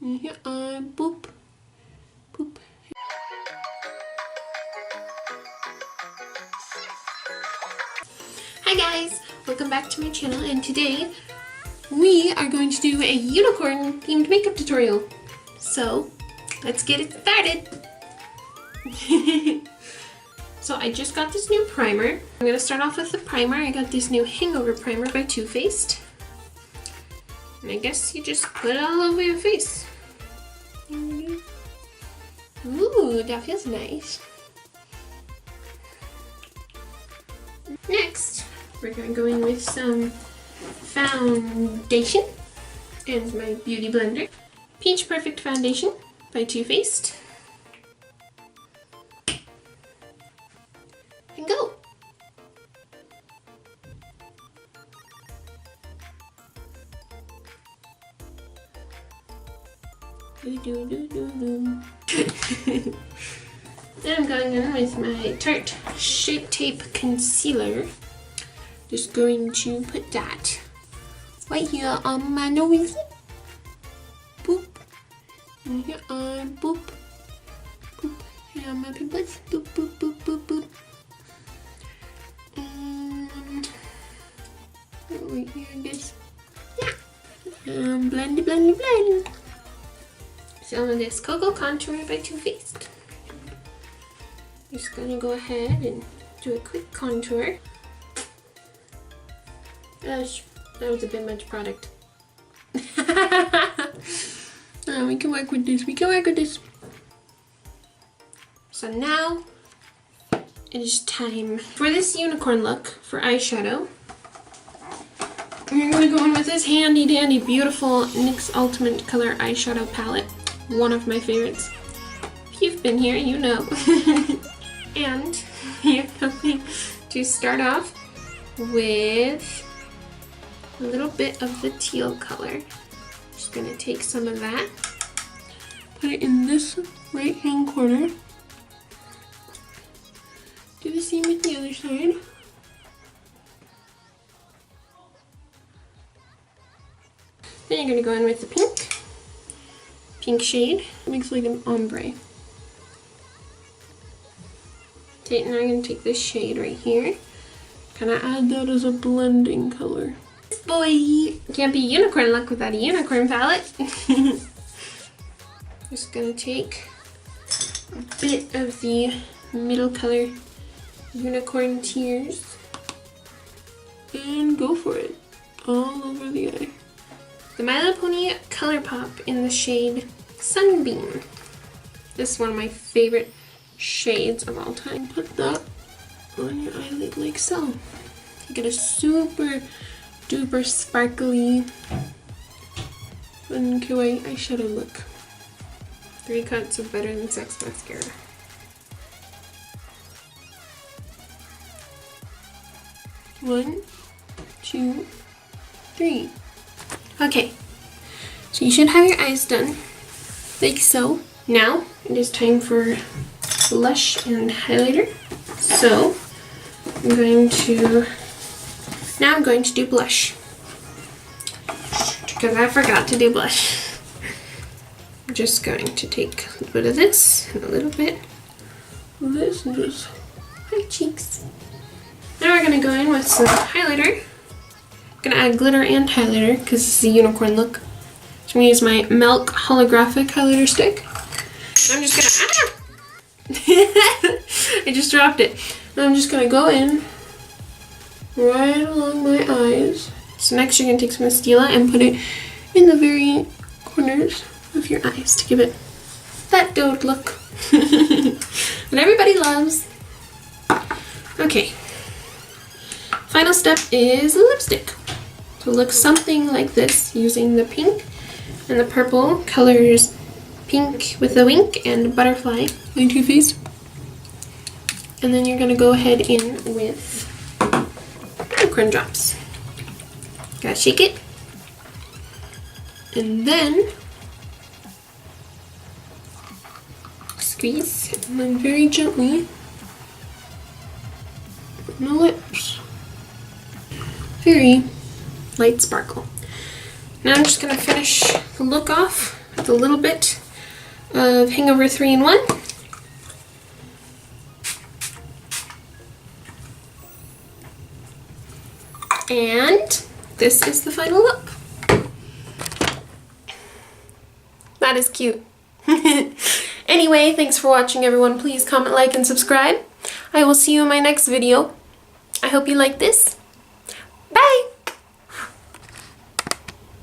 Here I boop, boop. Hi guys, welcome back to my channel, and today we are going to do a unicorn themed makeup tutorial. So let's get it started. So I just got this new primer. I'm going to start off with the primer. I got this new Hangover primer by Too Faced. And I guess you just put it all over your face. Ooh, that feels nice. Next, we're going to go in with some foundation and my beauty blender. Peach Perfect Foundation by Too Faced. And go! Then I'm going in with my Tarte Shape Tape Concealer. Just going to put that right here on my nose. Boop. And here on boop. Boop. Here on my pimples. Boop, boop, boop, boop, boop. Right here, I guess. Yeah. Blend, blend, blend. Some of this Cocoa Contour by Too Faced. Just gonna go ahead and do a quick contour. Gosh, that was a bit much product. Oh, we can work with this. We can work with this. So now it is time for this unicorn look for eyeshadow. We're gonna go in with this handy dandy beautiful NYX Ultimate Color eyeshadow palette. One of my favorites. If you've been here, you know. And you're going to start off with a little bit of the teal color. Just going to take some of that, put it in this right hand corner. Do the same with the other side. Then you're going to go in with the pink shade. It makes like an ombre. Okay, now I'm going to take this shade right here. Kind of add that as a blending color. Boy, can't be unicorn look without a unicorn palette. Just going to take a bit of the middle color Unicorn Tears and go for it all over the eye. The My Little Pony ColourPop in the shade Sunbeam. This is one of my favorite shades of all time. Put that on your eyelid like so. You get a super duper sparkly fun kawaii eyeshadow look. 3 cuts of Better Than Sex mascara. One, 2, 3. Okay, so you should have your eyes done, like so. Now it is time for blush and highlighter. So I'm going to do blush because I forgot to do blush. I'm just going to take a little bit of this and a little bit of this and just my cheeks. Now we're going to go in with some highlighter. I'm going to add glitter and highlighter because this is a unicorn look. So I'm going to use my Milk holographic highlighter stick. I'm just going to, I just dropped it. Now I'm just going to go in right along my eyes. So next you're going to take some Stila and put it in the very corners of your eyes to give it that doe look that everybody loves. Okay. Final step is lipstick. So look something like this using the pink and the purple colors Pink with a Wink and Butterfly by Too Faced. And then you're going to go ahead in with unicorn drops. Gotta shake it. And then squeeze and then very gently on the lips. Very light sparkle. Now I'm just going to finish the look off with a little bit of Hangover 3-in-1. And this is the final look. That is cute. Anyway, thanks for watching, everyone. Please comment, like, and subscribe. I will see you in my next video. I hope you like this. Bye!